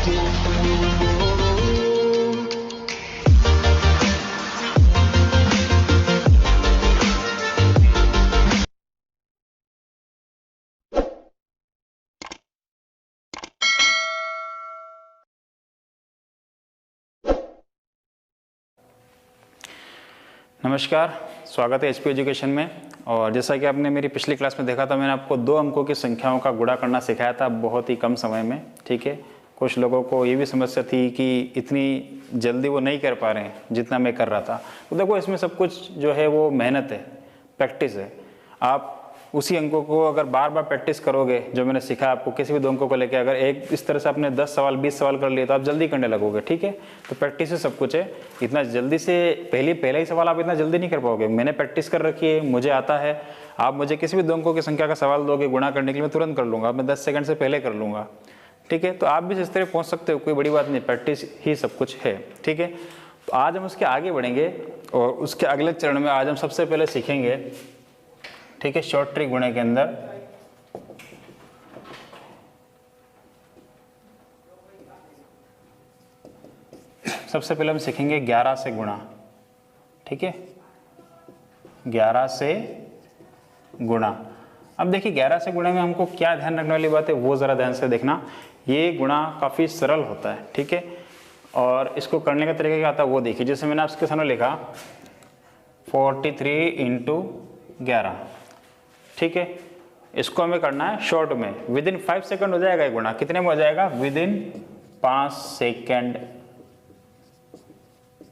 नमस्कार, स्वागत है एचपी एजुकेशन में। और जैसा कि आपने मेरी पिछली क्लास में देखा था, मैंने आपको 2 अंकों की संख्याओं का गुणा करना सिखाया था बहुत ही कम समय में। ठीक है, कुछ लोगों को ये भी समस्या थी कि इतनी जल्दी वो नहीं कर पा रहे हैं जितना मैं कर रहा था। तो देखो, इसमें सब कुछ जो है वो मेहनत है, प्रैक्टिस है। आप उसी अंकों को अगर बार बार प्रैक्टिस करोगे, जो मैंने सिखाया आपको किसी भी 2 अंकों को लेकर, अगर एक इस तरह से आपने 10 सवाल 20 सवाल कर लिए तो आप जल्दी करने लगोगे। ठीक है, तो प्रैक्टिस से सब कुछ है। इतना जल्दी से पहला ही सवाल आप इतना जल्दी नहीं कर पाओगे। मैंने प्रैक्टिस कर रखी है, मुझे आता है। आप मुझे किसी भी 2 अंकों की संख्या का सवाल दोगे गुणा करने के लिए, मैं तुरंत कर लूँगा, मैं 10 सेकंड से पहले कर लूँगा। ठीक है, तो आप भी इस तरह पहुँच सकते हो, कोई बड़ी बात नहीं, प्रैक्टिस ही सब कुछ है। ठीक है, तो आज हम उसके आगे बढ़ेंगे और उसके अगले चरण में आज हम सबसे पहले सीखेंगे, ठीक है, शॉर्ट ट्रिक गुणे के अंदर सबसे पहले हम सीखेंगे 11 से गुणा। ठीक है, 11 से गुणा। अब देखिए, 11 से गुणा में हमको क्या ध्यान रखने वाली बात है वो जरा ध्यान से देखना। ये गुणा काफी सरल होता है। ठीक है, और इसको करने का तरीका क्या आता है वो देखिए। जैसे मैंने आपके सामने लिखा 43 × 11। ठीक है, इसको हमें करना है शॉर्ट में, विदिन 5 सेकंड हो जाएगा ये गुणा। कितने में हो जाएगा? विदिन 5 सेकंड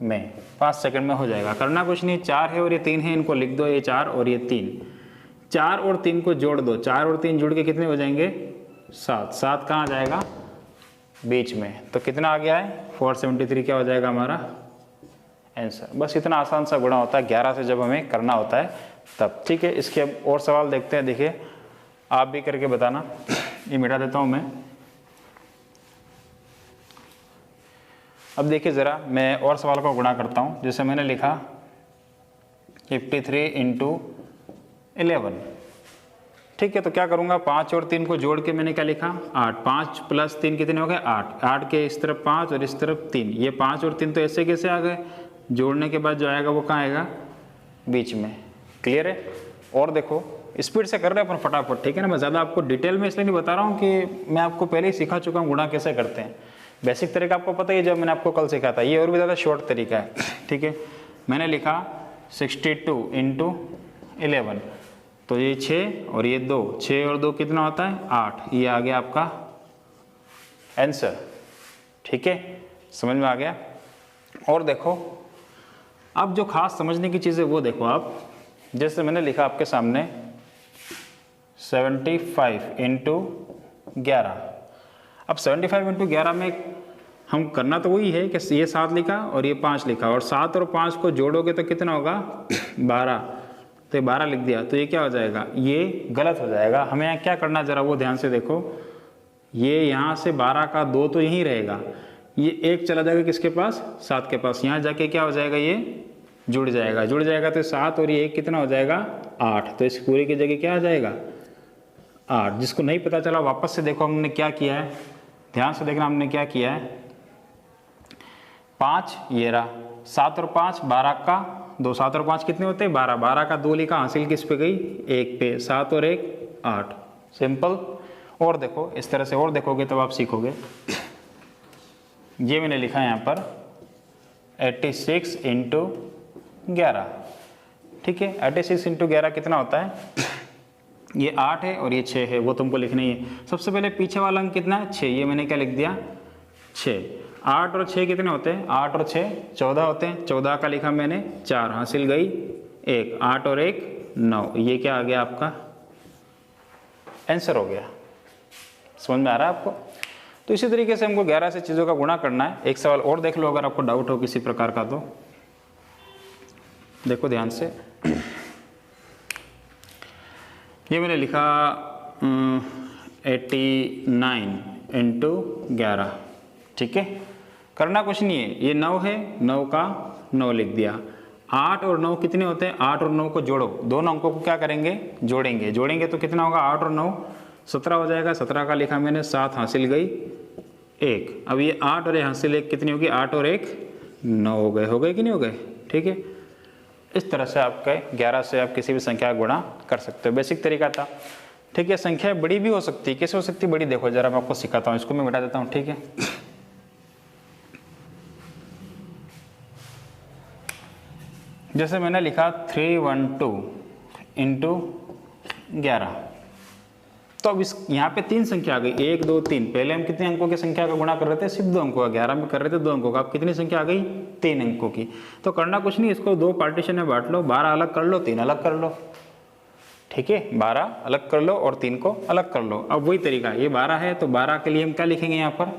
में, 5 सेकंड में हो जाएगा। करना कुछ नहीं, 4 है और ये 3 है, इनको लिख दो, ये 4 और ये 3। 4 और 3 को जोड़ दो, 4 और 3 जुड़ के कितने हो जाएंगे? 7। 7 कहाँ आ जाएगा? बीच में। तो कितना आ गया है? 473 क्या हो जाएगा हमारा आंसर। बस इतना आसान सा गुणा होता है 11 से जब हमें करना होता है तब। ठीक है, इसके अब और सवाल देखते हैं। देखिए, आप भी करके बताना। ये मिटा देता हूं मैं। अब देखिए जरा, मैं और सवाल का गुणा करता हूं। जैसे मैंने लिखा 53 × 11। ठीक है, तो क्या करूंगा, 5 और 3 को जोड़ के मैंने क्या लिखा? 8। 5 + 3 कितने हो गए? 8। 8 के इस तरफ 5 और इस तरफ 3। ये 5 और 3 तो ऐसे कैसे आ गए? जोड़ने के बाद जो आएगा वो कहाँ आएगा? बीच में। क्लियर है? और देखो, स्पीड से कर रहे हैं अपन फटाफट। ठीक है ना, मैं ज़्यादा आपको डिटेल में इसलिए नहीं बता रहा हूँ कि मैं आपको पहले ही सिखा चुका हूँ गुणा कैसे करते हैं। बेसिक तरीका आपको पता ही है, जब मैंने आपको कल सिखाया था। ये और भी ज़्यादा शॉर्ट तरीका है। ठीक है, मैंने लिखा 62 × 11। तो ये 6 और ये 2, 6 और 2 कितना होता है? 8। ये आ गया आपका आंसर। ठीक है, समझ में आ गया? और देखो, अब जो खास समझने की चीज़ है वो देखो आप। जैसे मैंने लिखा आपके सामने 75 × 11। अब 75 × 11 में हम करना तो वही है कि ये 7 लिखा और ये 5 लिखा, और 7 और 5 को जोड़ोगे तो कितना होगा? 12। तो ये 12 लिख दिया, तो ये क्या हो जाएगा? ये गलत हो जाएगा। हमें यहाँ क्या करना, जरा वो ध्यान से देखो। ये यहाँ से 12 का 2 तो यहीं रहेगा, ये 1 चला जाएगा किसके पास? 7 के पास। यहाँ जाके क्या हो जाएगा? ये जुड़ जाएगा। जुड़ जाएगा तो 7 और ये 1 कितना हो जाएगा? 8। तो इस पूरी की जगह क्या आ जाएगा? 8। जिसको नहीं पता चला वापस से देखो हमने क्या किया है, ध्यान से देखना हमने क्या किया है। 5 ये रहा, 7 और 5 12 का 2, 7 और 5 कितने होते हैं? 12। 12 का 2 लिखा, हासिल किस पे गई? 1 पे। 7 और 1 8। सिंपल। और देखो, इस तरह से और देखोगे तब आप सीखोगे। ये मैंने लिखा है यहाँ पर 86 × 11। ठीक है, 86 × 11 कितना होता है? ये 8 है और ये 6 है, वो तुमको लिखना ही है। सबसे पहले पीछे वाला अंक कितना है? 6। ये मैंने क्या लिख दिया? 6। 8 और 6 कितने होते हैं? 8 और 6 14 होते हैं। 14 का लिखा मैंने 4, हासिल गई 1। 8 और 1 9। ये क्या आ गया? आपका आंसर हो गया। समझ में आ रहा है आपको? तो इसी तरीके से हमको 11 से चीज़ों का गुणा करना है। एक सवाल और देख लो अगर आपको डाउट हो किसी प्रकार का तो। देखो ध्यान से, ये मैंने लिखा 89 × 11। ठीक है, करना कुछ नहीं है। ये 9 है, 9 का 9 लिख दिया। 8 और 9 कितने होते हैं? 8 और 9 को जोड़ो, दोनों अंकों को क्या करेंगे? जोड़ेंगे। जोड़ेंगे तो कितना होगा? 8 और 9 17 हो जाएगा। 17 का लिखा मैंने 7, हासिल गई 1। अब ये 8 और यहाँ से 1 कितनी होगी, 8 और 1 9 हो गए कि नहीं हो गए, ठीक है। इस तरह से आपके 11 से आप किसी भी संख्या का गुणा कर सकते हो, बेसिक तरीका था, ठीक है। संख्या बड़ी भी हो सकती है, कैसे हो सकती है बड़ी, देखो जरा मैं आपको सिखाता हूँ, इसको मैं मिटा देता हूँ, ठीक है। जैसे मैंने लिखा 312 इंटू 11, तो अब इस यहाँ पे 3 संख्या आ गई, 1 2 3। पहले हम कितने अंकों की संख्या का गुणा कर रहे थे, सिर्फ 2 अंकों का, 11 में कर रहे थे 2 अंकों का। अब कितनी संख्या आ गई, 3 अंकों की। तो करना कुछ नहीं, इसको 2 पार्टीशन में बांट लो, 12 अलग कर लो, 3 अलग कर लो, ठीक है। 12 अलग कर लो और 3 को अलग कर लो। अब वही तरीका, ये 12 है तो 12 के लिए हम क्या लिखेंगे, यहाँ पर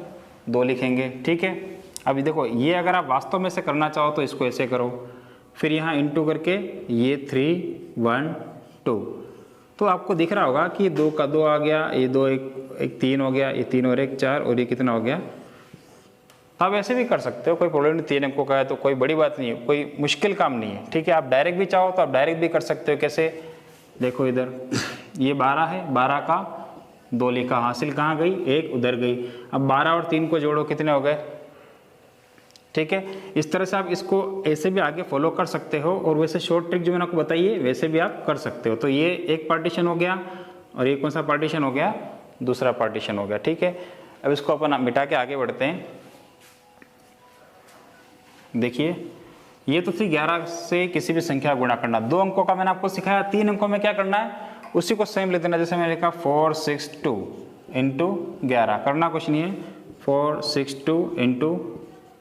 2 लिखेंगे, ठीक है। अभी देखो ये अगर आप वास्तव में से करना चाहो तो इसको ऐसे करो, फिर यहाँ इंटू करके ये 3 1 2, तो आपको दिख रहा होगा कि 2 का 2 आ गया, ये 2 एक 3 हो गया, ये 3 और 1 4, और ये कितना हो गया। आप ऐसे भी कर सकते हो, कोई प्रॉब्लम नहीं, 3 अंकों का है तो कोई बड़ी बात नहीं है, कोई मुश्किल काम नहीं है, ठीक है। आप डायरेक्ट भी चाहो तो आप डायरेक्ट भी कर सकते हो। कैसे, देखो इधर ये 12 है, 12 का 2 लिखा, हासिल कहाँ गई, 1 उधर गई। अब 12 और 3 को जोड़ो, कितने हो गए, ठीक है। इस तरह से आप इसको ऐसे भी आगे फॉलो कर सकते हो, और वैसे शॉर्ट ट्रिक जो मैंने आपको बताई है वैसे भी आप कर सकते हो। तो ये एक पार्टीशन हो गया, और ये कौन सा पार्टीशन हो गया, दूसरा पार्टीशन हो गया, ठीक है। अब इसको अपन मिटा के आगे बढ़ते हैं। देखिए ये तो थी 11 से किसी भी संख्या गुणा करना। 2 अंकों का मैंने आपको सिखाया, 3 अंकों में क्या करना है, उसी को सेम ले देना। जैसे मैंने लिखा 462 इंटू 11, करना कुछ नहीं है, 462 इंटू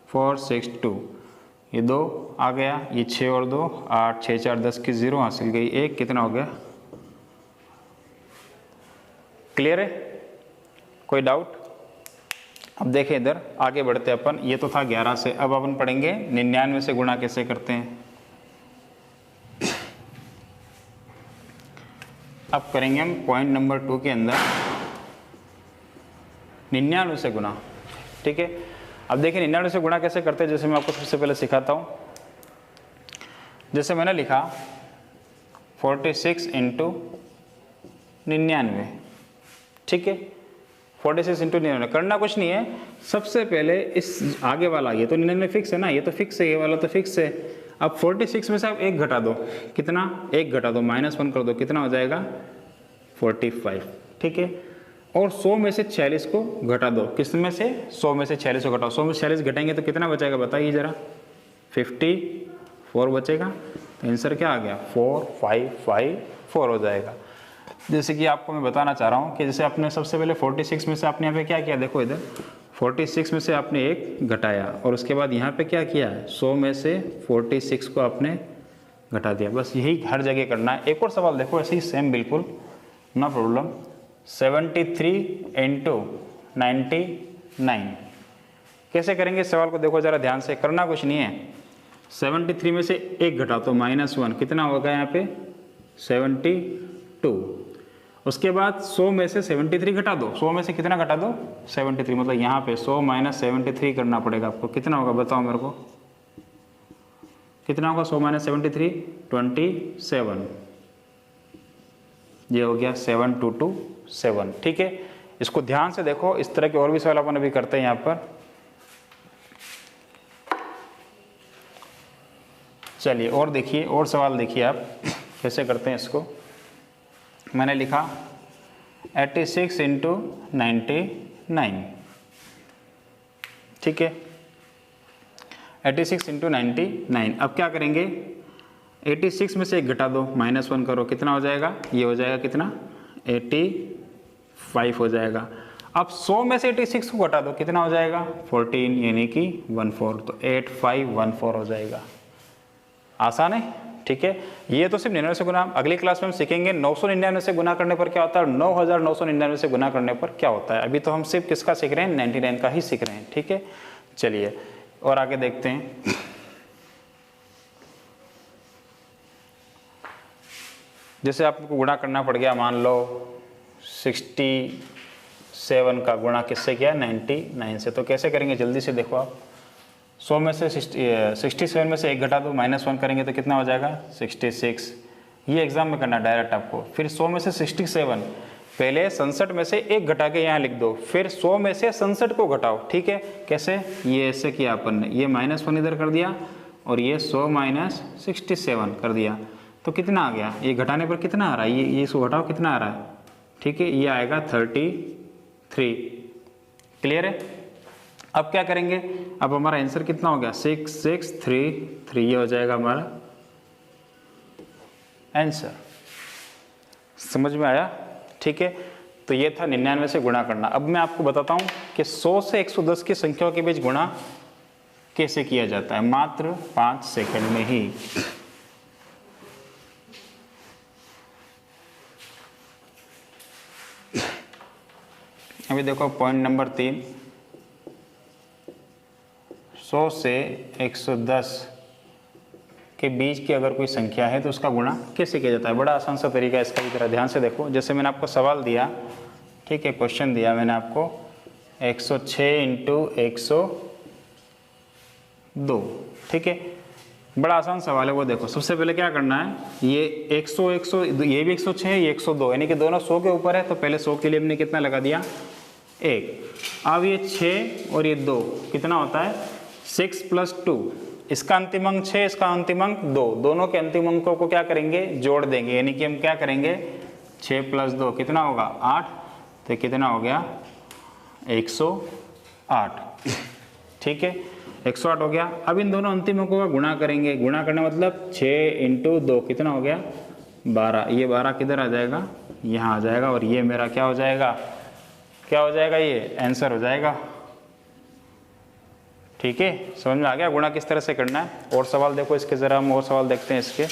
462, ये 2 आ गया, ये 6 और 2 8, 6 4 10 की 0 हासिल गई, 1 कितना हो गया। क्लियर है, कोई डाउट। अब देखें इधर आगे बढ़ते अपन, ये तो था 11 से, अब अपन पढ़ेंगे 99 से गुणा कैसे करते हैं। अब करेंगे हम पॉइंट नंबर 2 के अंदर 99 से गुणा, ठीक है। अब देखिए 99 से गुणा कैसे करते हैं, जैसे मैं आपको सबसे पहले सिखाता हूँ। जैसे मैंने लिखा 46 इंटू 99, ठीक है। 46 इंटू 99, करना कुछ नहीं है, सबसे पहले इस आगे वाला, ये तो 99 फिक्स है ना, ये तो फिक्स है, ये वाला तो फिक्स है। अब 46 में से आप 1 घटा दो, कितना, 1 घटा दो, -1 कर दो, कितना हो जाएगा 45, ठीक है। और 100 में से 46 को घटा दो, किस में से, 100 में से 46 को घटाओ, 100 में से 46 घटाएंगे तो कितना बचेगा बताइए जरा, 54 बचेगा। तो आंसर क्या आ गया, 4554 हो जाएगा। जैसे कि आपको मैं बताना चाह रहा हूँ कि जैसे आपने सबसे पहले 46 में से आपने यहाँ पे क्या किया, देखो इधर 46 में से आपने 1 घटाया, और उसके बाद यहाँ पे क्या किया है, 100 में से 46 को आपने घटा दिया। बस यही हर जगह करना है। एक और सवाल देखो ऐसे ही सेम बिल्कुल, नो प्रॉब्लम। 73 इंटू 99 कैसे करेंगे इस सवाल को, देखो जरा ध्यान से, करना कुछ नहीं है। 73 में से 1 घटाओ तो -1, कितना होगा यहाँ पे 72। उसके बाद 100 में से 73 घटा दो, 100 में से कितना घटा दो 73, मतलब यहाँ पे 100 - 73 करना पड़ेगा आपको। कितना होगा बताओ मेरे को, कितना होगा 100 - 73, 27। ये हो गया 7227, ठीक है। इसको ध्यान से देखो, इस तरह के और भी सवाल अपन अभी करते हैं यहाँ पर। चलिए और देखिए, और सवाल देखिए आप कैसे करते हैं इसको। मैंने लिखा 86 इंटू 99, ठीक है, 86 इंटू 99। अब क्या करेंगे, 86 में से 1 घटा दो, -1 करो, कितना हो जाएगा, ये हो जाएगा कितना 85 हो जाएगा। अब 100 में से 86 को घटा दो, कितना हो जाएगा 14, यानी कि 14, तो 8514 हो जाएगा। आसान है, ठीक है। ये तो सिर्फ 99 से गुना, अगली क्लास में हम सीखेंगे 999 से गुना करने पर क्या होता है, 9999 से गुना करने पर क्या होता है। अभी तो हम सिर्फ किसका सीख रहे हैं, 99 का ही सीख रहे हैं, ठीक है। चलिए और आगे देखते हैं। जैसे आपको गुणा करना पड़ गया, मान लो 67 का गुणा किससे किया, 99 से, तो कैसे करेंगे जल्दी से देखो आप। 100 में से 67 में से 1 घटा दो, -1 करेंगे तो कितना हो जाएगा 66। ये एग्जाम में करना डायरेक्ट आपको। फिर 100 में से 67, पहले 67 में से एक घटा के यहाँ लिख दो, फिर 100 में से 67 को घटाओ। ठीक है, कैसे? ये ऐसे किया अपन ने, ये -1 इधर कर दिया और ये 100 माइनस 67 कर दिया, तो कितना आ गया? ये घटाने पर कितना आ रहा है? ये इसको घटाओ, कितना आ रहा है? ठीक है, ये आएगा 33। क्लियर है? अब क्या करेंगे? अब हमारा आंसर कितना हो गया? 6633, ये हो जाएगा हमारा आंसर। समझ में आया? ठीक है, तो ये था 99 से गुणा करना। अब मैं आपको बताता हूँ कि 100 से 110 की संख्याओं के बीच गुणा कैसे किया जाता है, मात्र 5 सेकंड में ही। अभी देखो पॉइंट नंबर 3, 100 से 110 के बीच की अगर कोई संख्या है तो उसका गुणा कैसे किया जाता है। बड़ा आसान सा तरीका है इसका भी, जरा ध्यान से देखो। जैसे मैंने आपको सवाल दिया, ठीक है, क्वेश्चन दिया मैंने आपको 106 × 102, ठीक है, बड़ा आसान सवाल है वो। देखो सबसे पहले क्या करना है, ये 100 ये भी 106 है, ये 102, यानी कि दोनों 100 के ऊपर है, तो पहले 100 के लिए हमने कितना लगा दिया? 1। अब ये 6 और ये 2 कितना होता है? 6 + 2। इसका अंतिम अंक 6, इसका अंतिम अंक 2, दोनों के अंतिम अंकों को क्या करेंगे? जोड़ देंगे, यानी कि हम क्या करेंगे? 6 + 2 कितना होगा? 8, तो कितना हो गया? 108। ठीक है, 108 हो गया। अब इन दोनों अंतिम अंकों का गुणा करेंगे। गुणा करना मतलब 6 × 2 कितना हो गया? 12। ये 12 किधर आ जाएगा? यहाँ आ जाएगा, और ये मेरा क्या हो जाएगा? क्या हो जाएगा? ये आंसर हो जाएगा। ठीक है, समझ में आ गया गुणा किस तरह से करना है? और सवाल देखो इसके, जरा हम और सवाल देखते हैं इसके।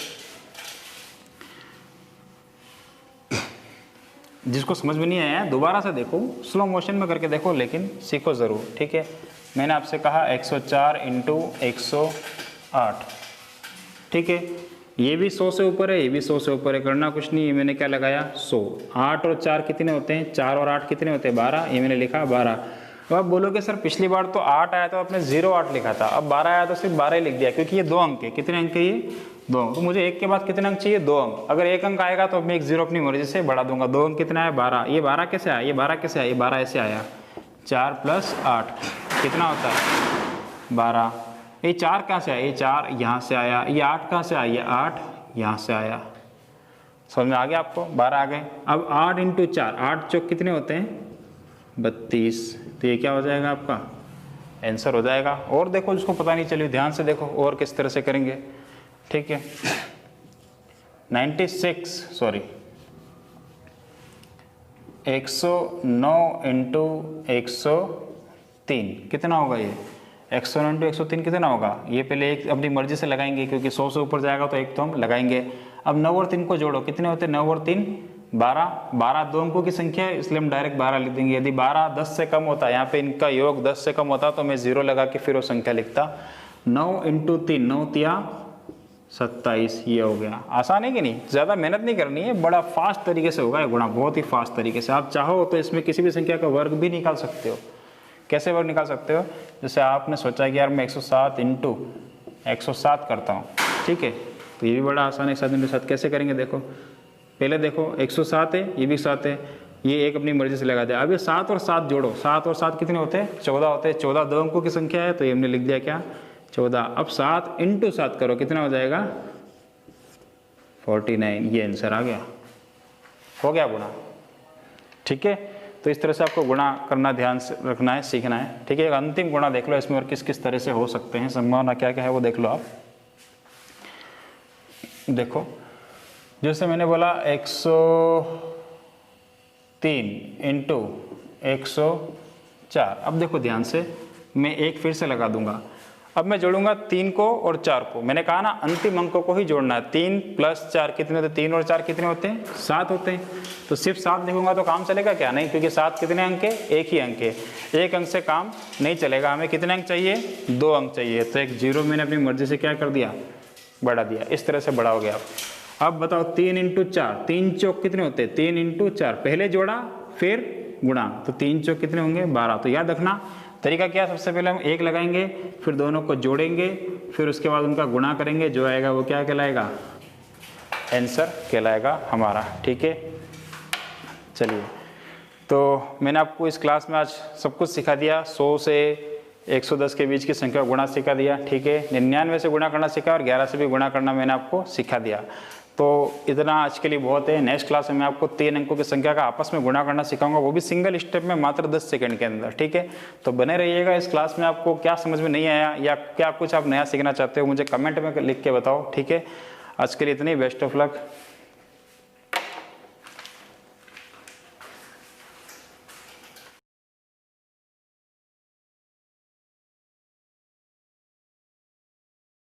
जिसको समझ में नहीं आया दोबारा से देखो, स्लो मोशन में करके देखो, लेकिन सीखो ज़रूर। ठीक है, मैंने आपसे कहा 104 × 108, ठीक है, ये भी 100 से ऊपर है, ये भी 100 से ऊपर है, करना कुछ नहीं है। मैंने क्या लगाया? 100। 8 और 4 कितने होते हैं? 4 और 8 कितने होते हैं? 12। ये मैंने लिखा 12। तो आप बोलोगे सर पिछली बार तो 8 आया था, आपने 08 लिखा था, अब 12 आया तो सिर्फ 12 ही लिख दिया, क्योंकि ये 2 अंक है। कितने अंक है ये? 2 अंक। तो मुझे एक के बाद कितने अंक चाहिए? 2 अंक। अगर एक अंक आएगा तो मैं एक 0 अपनी मर्जी से बढ़ा दूंगा। 2 अंक कितना है? 12। ये 12 कैसे आया? ये 12 कैसे आया? ये 12 ऐसे आया, 4 + 8 कितना होता है? 12। ये 4 कहाँ से आया? ये 4 यहाँ से आया। ये 8 कहाँ से आया? ये 8 यहाँ से आया। समझ में आ गया आपको? 12 आ गए। अब 8 × 4, 8 चौक कितने होते हैं? 32। तो ये क्या हो जाएगा? आपका आंसर हो जाएगा। और देखो जिसको पता नहीं चली, ध्यान से देखो और किस तरह से करेंगे। ठीक है, 109 × 103 कितना होगा? ये 109 × 103 कितना होगा? ये पहले एक अपनी मर्जी से लगाएंगे, क्योंकि 100 से ऊपर जाएगा तो एक तो हम लगाएंगे। अब 9 और 3 को जोड़ो, कितने होते हैं? 9 और 3 12। 12 2 अंकों की संख्या है, इसलिए हम डायरेक्ट 12 लिख देंगे। यदि 12 10 से कम होता है, यहाँ पे इनका योग 10 से कम होता तो मैं 0 लगा के फिर वो संख्या लिखता। 9 × 3, 9 × 3 27, ये हो गया। आसान है कि नहीं? ज़्यादा मेहनत नहीं करनी है, बड़ा फास्ट तरीके से होगा ये गुणा, बहुत ही फास्ट तरीके से। आप चाहो तो इसमें किसी भी संख्या का वर्ग भी निकाल सकते हो। कैसे वर्ग निकाल सकते हो? जैसे आपने सोचा कि यार मैं 107 × 107 करता हूँ, ठीक है, तो ये भी बड़ा आसान है। 7 × 7 कैसे करेंगे? देखो पहले देखो 107 है, ये भी 7 है, ये एक अपनी मर्जी से लगा दिया। अब ये 7 और 7 जोड़ो, 7 और 7 कितने होते हैं? 14 होते हैं। 14 2 अंकों की संख्या है, तो ये हमने लिख दिया क्या? 14। अब 7 × 7 करो, कितना हो जाएगा? 49। ये आंसर आ गया, हो गया गुणा। ठीक है, तो इस तरह से आपको गुणा करना ध्यान से रखना है, सीखना है। ठीक है, एक अंतिम गुणा देख लो इसमें और किस किस तरह से हो सकते हैं, संभावना क्या क्या है वो देख लो आप। देखो जैसे मैंने बोला 103 × 104। अब देखो ध्यान से, मैं एक फिर से लगा दूंगा। अब मैं जोड़ूंगा 3 को और 4 को। मैंने कहा ना अंतिम अंकों को ही जोड़ना है। 3 + 4 कितने होते हैं? 3 और 4 कितने होते हैं? 7 होते हैं। तो सिर्फ 7 लिखूंगा तो काम चलेगा क्या? नहीं, क्योंकि 7 कितने अंक है? एक ही अंक है। एक अंक से काम नहीं चलेगा, हमें कितने अंक चाहिए? 2 अंक चाहिए। तो एक 0 मैंने अपनी मर्जी से क्या कर दिया? बढ़ा दिया। इस तरह से बढ़ा हो गया। अब बताओ 3 × 4, 3 चौक कितने होते हैं? 3 × 4, पहले जोड़ा फिर गुणा, तो 3 चौक कितने होंगे? 12। तो याद रखना तरीका क्या? सबसे पहले हम 1 लगाएंगे, फिर दोनों को जोड़ेंगे, फिर उसके बाद उनका गुणा करेंगे, जो आएगा वो क्या कहलाएगा? आंसर कहलाएगा हमारा। ठीक है, चलिए तो मैंने आपको इस क्लास में आज सब कुछ सिखा दिया। 100 से 110 के बीच की संख्या गुणा सिखा दिया, ठीक है। 99 से गुणा करना सिखा और 11 से भी गुणा करना मैंने आपको सिखा दिया। तो इतना आज के लिए बहुत है। नेक्स्ट क्लास में मैं आपको 3 अंकों की संख्या का आपस में गुणा करना सिखाऊंगा, वो भी सिंगल स्टेप में, मात्र 10 सेकंड के अंदर, ठीक है। तो बने रहिएगा इस क्लास में। आपको क्या समझ में नहीं आया या क्या कुछ आप नया सीखना चाहते हो, मुझे कमेंट में लिख के बताओ, ठीक है। आज के लिए इतनी, बेस्ट ऑफ लक।